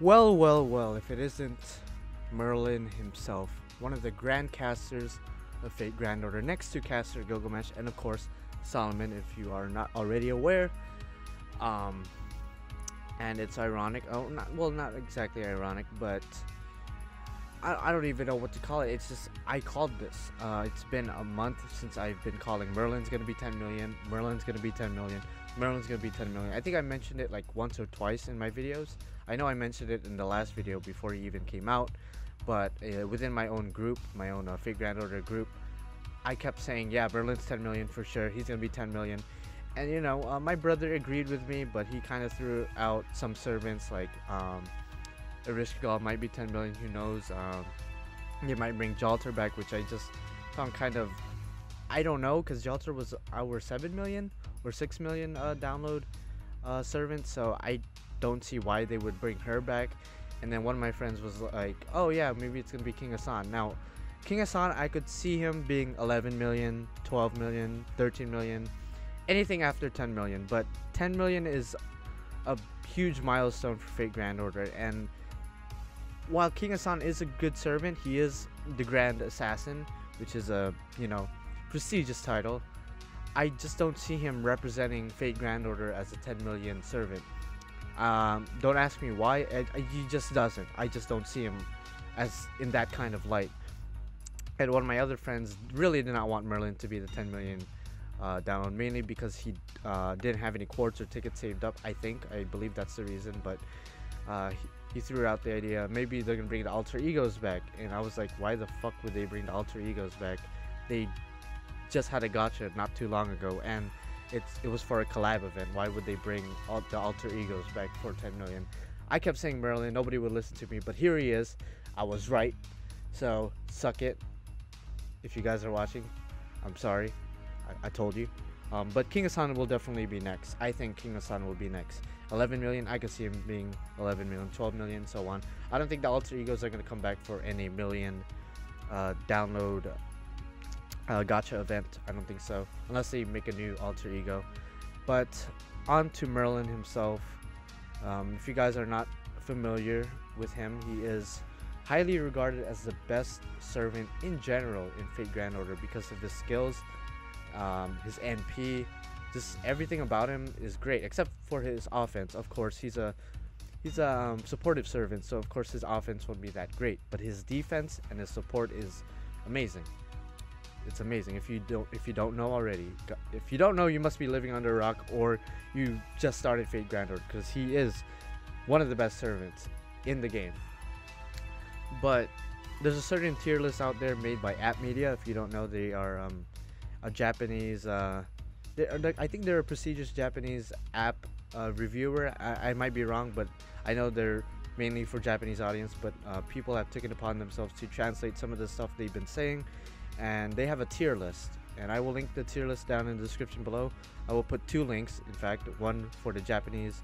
Well, well, well, if it isn't Merlin himself, one of the grand casters of Fate Grand Order, next to caster Gilgamesh, and of course Solomon, if you are not already aware. Um, and it's ironic. Oh, not exactly ironic, but I don't even know what to call it. It's just I called this. It's been a month since I've been calling Merlin's gonna be 10 million. Merlin's gonna be 10 million. Merlin's gonna be 10 million. I think I mentioned it like once or twice in my videos. I know I mentioned it in the last video before he even came out, but within my own group, my own Fate Grand Order group, I kept saying, yeah, Merlin's 10 million for sure. He's gonna be 10 million. And my brother agreed with me, but he kind of threw out some servants like Erishkigal might be 10 million. Who knows? They might bring Jalter back, which I just found kind of, I don't know, because Jalter was our 7 million or 6 million download servant, so I don't see why they would bring her back. And then one of my friends was like, oh yeah, maybe it's gonna be King Hassan. Now King Hassan, I could see him being 11 million, 12 million, 13 million, anything after 10 million, but 10 million is a huge milestone for Fate Grand Order. And while King Hassan is a good servant, he is the Grand Assassin, which is a prestigious title. I just don't see him representing Fate Grand Order as a 10 million servant. Don't ask me why. He just doesn't. I just don't see him as in that kind of light. And one of my other friends really did not want Merlin to be the 10 million download, mainly because he didn't have any quartz or tickets saved up. I believe that's the reason. But he threw out the idea maybe they're gonna bring the alter egos back, and I was like, why the fuck would they bring the alter egos back? They just had a gacha not too long ago, and it was for a collab event. Why would they bring the alter egos back for 10 million? I kept saying Merlin, nobody would listen to me, but here he is. I was right, so suck it. If you guys are watching, I'm sorry. I told you. But King Hassan will definitely be next. I think King Hassan will be next. 11 million, I could see him being 11 million, 12 million, so on. I don't think the alter egos are going to come back for any million download gacha event. I don't think so, unless they make a new alter ego. But on to Merlin himself. If you guys are not familiar with him, he is highly regarded as the best servant in general in Fate Grand Order because of his skills, his NP, just everything about him is great except for his offense. Of course, he's a supportive servant, so of course his offense won't be that great, but his defense and his support is amazing. It's amazing. If you don't know already, if you don't know, you must be living under a rock, or you just started Fate Grand Order, because he is one of the best servants in the game. But there's a certain tier list out there made by App Media. If you don't know, they are a Japanese I think they're a prestigious Japanese app reviewer. I might be wrong, but I know they're mainly for Japanese audience, but people have taken upon themselves to translate some of the stuff they've been saying, and they have a tier list, and I will link the tier list down in the description below. I will put two links, in fact, one for the Japanese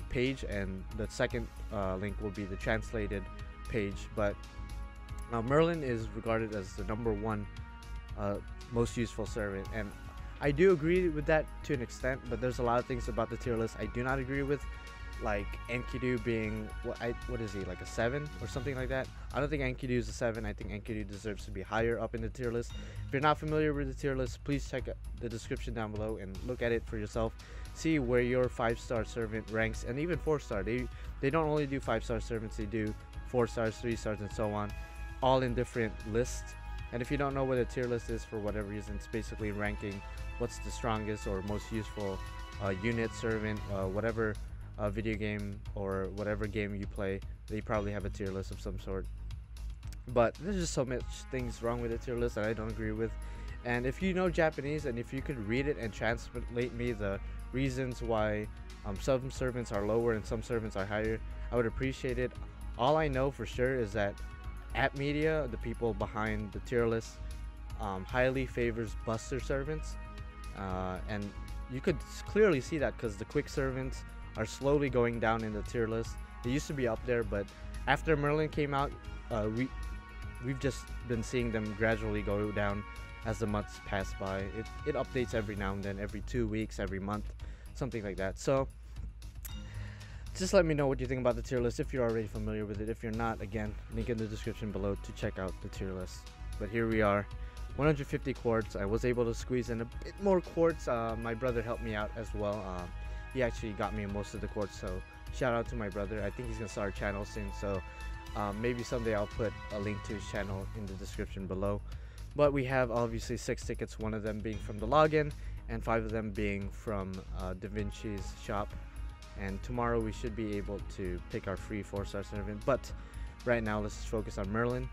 page, and the second link will be the translated page. But Merlin is regarded as the #1 most useful servant, and I do agree with that to an extent, but there's a lot of things about the tier list I do not agree with, like Enkidu being what is he, like a 7 or something like that. I don't think Enkidu is a 7. I think Enkidu deserves to be higher up in the tier list. If you're not familiar with the tier list, please check the description down below and look at it for yourself. See where your 5-star servant ranks, and even 4-star. They don't only do 5-star servants, they do 4 stars, 3 stars, and so on, all in different lists. And if you don't know what a tier list is, for whatever reason, it's basically ranking what's the strongest or most useful unit, servant, whatever video game or whatever game you play. They probably have a tier list of some sort. But there's just so much things wrong with the tier list that I don't agree with. And if you know Japanese, and if you could read it and translate me the reasons why some servants are lower and some servants are higher, I would appreciate it. All I know for sure is that App Media, the people behind the tier list, highly favors buster servants, and you could clearly see that because the quick servants are slowly going down in the tier list. They used to be up there, but after Merlin came out, we've just been seeing them gradually go down as the months pass by. It updates every now and then, every 2 weeks, every month, something like that. So just let me know what you think about the tier list if you're already familiar with it. If you're not, again, link in the description below to check out the tier list. But here we are, 150 quartz. I was able to squeeze in a bit more quartz. My brother helped me out as well. He actually got me most of the quartz, so shout out to my brother. I think he's gonna start a channel soon, so maybe someday I'll put a link to his channel in the description below. But we have obviously 6 tickets, 1 of them being from the login and 5 of them being from Da Vinci's shop. And tomorrow we should be able to pick our free 4-star servant, but right now let's just focus on Merlin.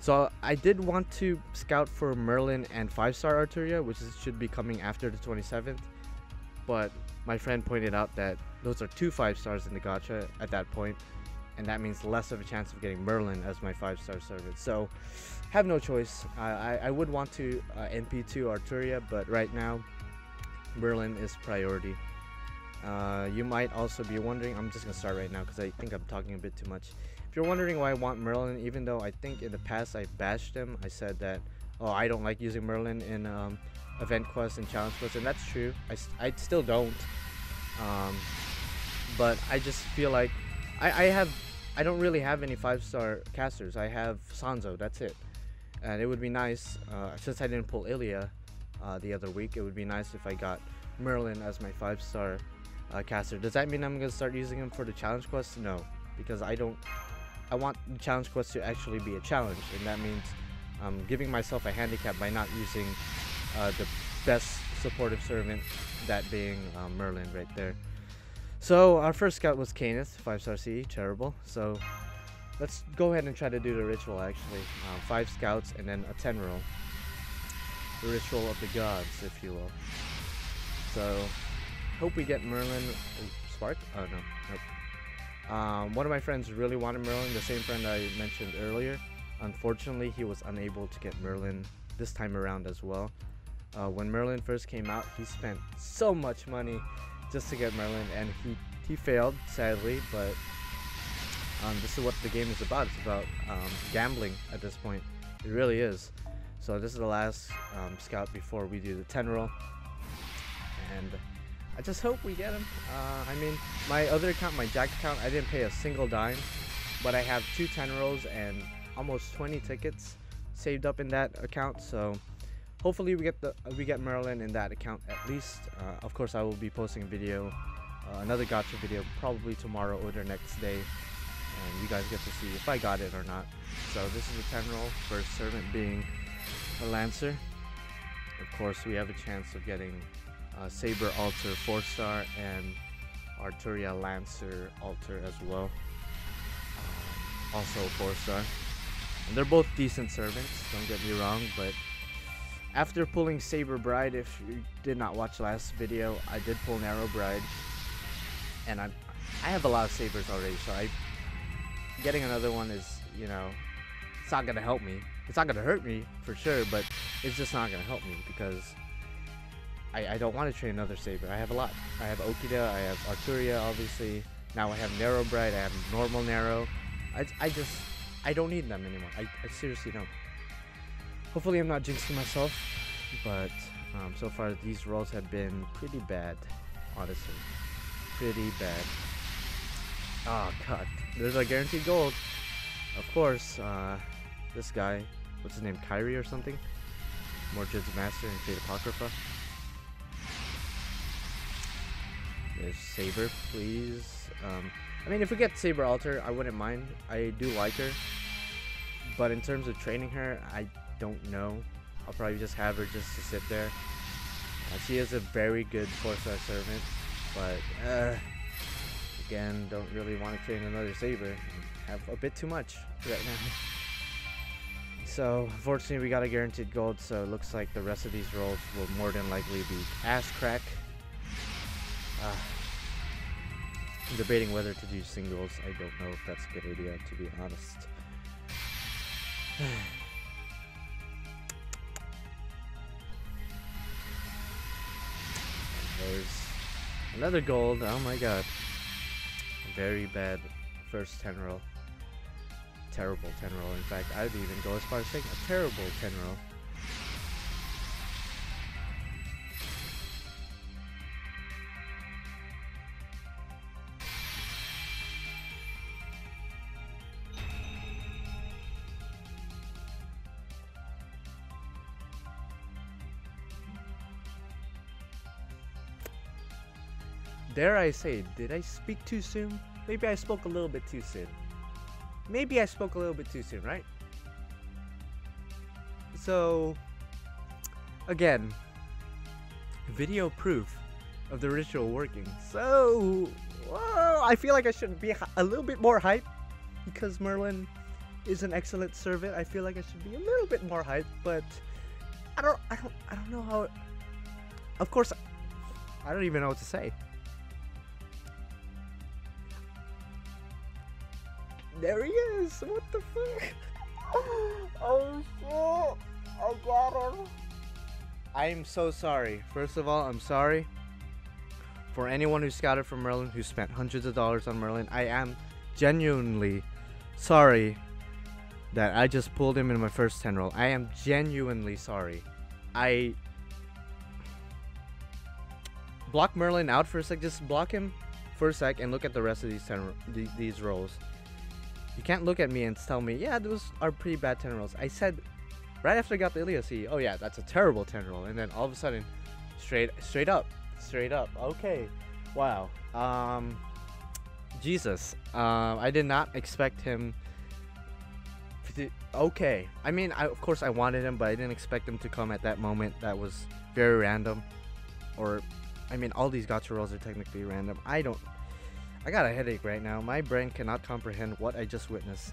So I did want to scout for Merlin and 5-star Arturia, which should be coming after the 27th, but my friend pointed out that those are 2 5-stars in the gacha at that point, and that means less of a chance of getting Merlin as my 5-star servant. So have no choice. I would want to NP2 Arturia, but right now Merlin is priority. You might also be wondering, I'm just gonna start right now because I think I'm talking a bit too much. If you're wondering why I want Merlin, even though I think in the past I bashed him, I said that, oh, I don't like using Merlin in event quests and challenge quests, and that's true. I still don't, but I just feel like I don't really have any 5-star casters. I have Sanzo, that's it. And it would be nice, since I didn't pull Ilya the other week, it would be nice if I got Merlin as my 5-star caster. Does that mean I'm gonna start using him for the challenge quest? No, because I want the challenge quest to actually be a challenge, and that means I'm giving myself a handicap by not using the best supportive servant, that being Merlin right there. So our first scout was Cainith, 5-star CE, terrible. So let's go ahead and try to do the ritual actually. 5 scouts and then a 10 roll. The ritual of the gods, if you will. So hope we get Merlin. Spark? Oh no, nope. One of my friends really wanted Merlin, the same friend I mentioned earlier. Unfortunately, he was unable to get Merlin this time around as well. When Merlin first came out, he spent so much money just to get Merlin, and he failed, sadly, but this is what the game is about. It's about gambling at this point. It really is. So this is the last scout before we do the 10 roll, and I just hope we get him. I mean, my other account, my Jack account, I didn't pay a single dime, but I have 2 10 rolls and almost 20 tickets saved up in that account. So hopefully we get Merlin in that account at least. Of course, I will be posting a video, another gacha video, probably tomorrow or the next day, and you guys get to see if I got it or not. So this is the 10 roll, first servant being a Lancer. Of course, we have a chance of getting Saber Alter 4-star and Arturia Lancer Alter as well, also 4-star. And they're both decent servants, don't get me wrong, but after pulling Saber Bride, if you did not watch last video, I did pull Narrow Bride, and I have a lot of Sabers already, so getting another one is, you know, it's not gonna help me. It's not gonna hurt me for sure, but it's just not gonna help me because I don't want to train another Saber. I have a lot. I have Okida, I have Arturia, obviously. Now I have Narrow Bride, I have normal Narrow. I don't need them anymore. I seriously don't. Hopefully I'm not jinxing myself, but so far these rolls have been pretty bad, honestly. Pretty bad. Oh god, there's a guaranteed gold. Of course, this guy, what's his name, Kyrie or something? Mordred's Master in Fate Apocrypha. There's Saber, please. I mean, if we get Saber Alter, I wouldn't mind. I do like her, but in terms of training her, I don't know. I'll probably just have her just to sit there. She is a very good 4-star servant, but again, don't really want to train another Saber. Have a bit too much right now. So unfortunately we got a guaranteed gold, so it looks like the rest of these rolls will more than likely be ass crack. I'm debating whether to do singles. I don't know if that's a good idea, to be honest. There's another gold. Oh my god. Very bad first 10 roll. Terrible 10 roll. In fact, I'd even go as far as saying a terrible 10 roll. dare I say, did I speak too soon? Maybe I spoke a little bit too soon. Maybe I spoke a little bit too soon, right? So, again, video proof of the ritual working. So, whoa, I feel like I should be a little bit more hyped because Merlin is an excellent servant. I feel like I should be a little bit more hyped, but I don't know how. Of course, I don't even know what to say. There he is. What the fuck? Oh shit! I got him. I'm so sorry. First of all, I'm sorry for anyone who scouted for Merlin, who spent hundreds of dollars on Merlin. I am genuinely sorry that I just pulled him in my first 10 roll. I am genuinely sorry. I block Merlin out for a sec. Just block him for a sec and look at the rest of these rolls. You can't look at me and tell me, yeah, those are pretty bad 10 rolls. I said right after I got the Ilias, oh yeah, that's a terrible 10 roll, and then all of a sudden, straight up. Okay, wow. Jesus. I did not expect him. Okay, I mean, of course I wanted him, but I didn't expect him to come at that moment. That was very random. Or, I mean, all these gacha rolls are technically random. I got a headache right now. My brain cannot comprehend what I just witnessed.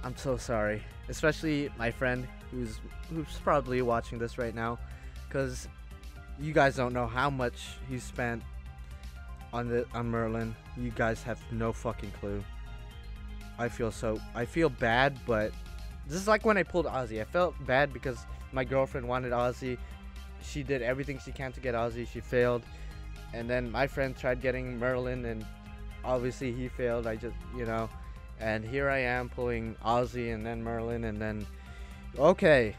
I'm so sorry, especially my friend who's probably watching this right now, because you guys don't know how much he spent on Merlin. You guys have no fucking clue. I feel bad, but this is like when I pulled Ozzy. I felt bad because my girlfriend wanted Ozzy. She did everything she can to get Ozzy. She failed. And then my friend tried getting Merlin, and obviously he failed. I just, and here I am pulling Ozzy and then Merlin, and then, okay.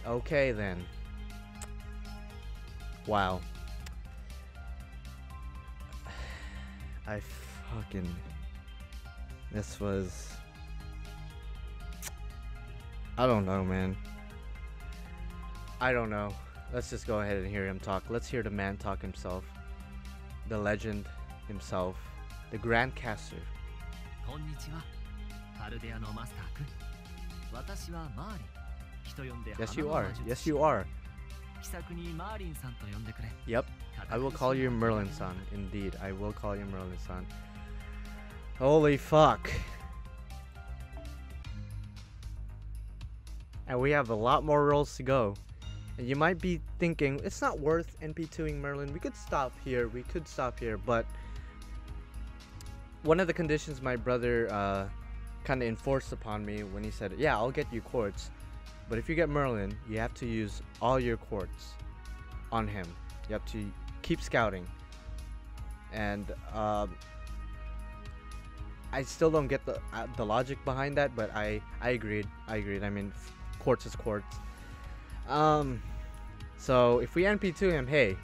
Okay then. Wow. This was, I don't know, man. I don't know. Let's just go ahead and hear him talk. Let's hear the man talk himself. The legend himself. The Grand Caster. Yes, you are. Yes, you are. Yep. I will call you Merlin-san. Indeed, I will call you Merlin-san. Holy fuck. And we have a lot more rolls to go. And you might be thinking, it's not worth NP2ing Merlin. We could stop here. But one of the conditions my brother kind of enforced upon me when he said, yeah, I'll get you quartz, but if you get Merlin, you have to use all your quartz on him. You have to keep scouting. And I still don't get the logic behind that, but I agreed. I mean, quartz is quartz. So if we NP2 him, hey,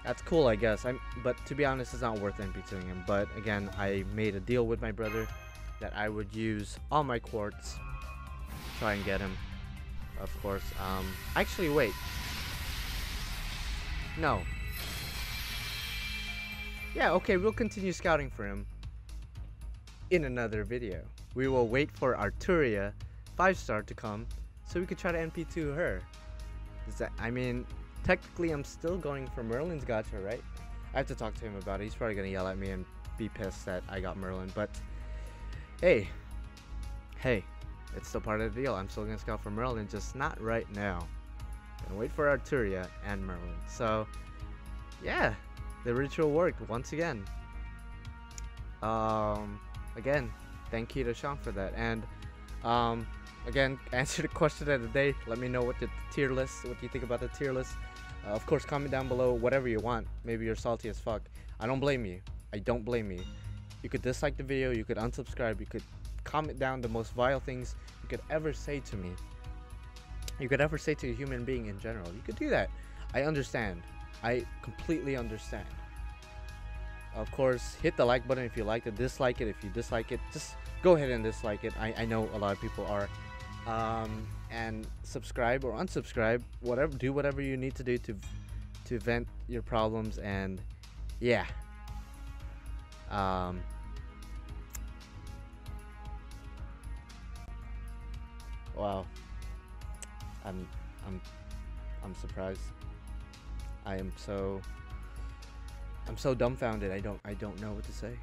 that's cool, I guess. But to be honest, it's not worth NP2ing him. But again, I made a deal with my brother that I would use all my quartz, try and get him. Of course. Actually, wait. No. Yeah, okay, we'll continue scouting for him in another video. We will wait for Arturia 5-star to come so we could try to NP2 her. I mean, technically I'm still going for Merlin's gacha, right? I have to talk to him about it. He's probably gonna yell at me and be pissed that I got Merlin, but hey, it's still part of the deal. I'm still gonna scout for Merlin, just not right now. Gonna wait for Arturia and Merlin. So yeah, the ritual worked once again. Again, thank you to Sean for that. And again, answer the question of the day. Let me know what you think about the tier list. Of course, comment down below whatever you want. Maybe you're salty as fuck. I don't blame you. You could dislike the video, you could unsubscribe, you could comment down the most vile things you could ever say to me. You could ever say to a human being in general. You could do that. I understand. I completely understand. Of course, hit the like button if you liked it, dislike it if you dislike it. Just go ahead and dislike it. I know a lot of people are. and subscribe or unsubscribe, whatever, do whatever you need to do to vent your problems. And yeah, um wow, i'm i'm I'm surprised. I am so I'm so dumbfounded. I don't know what to say.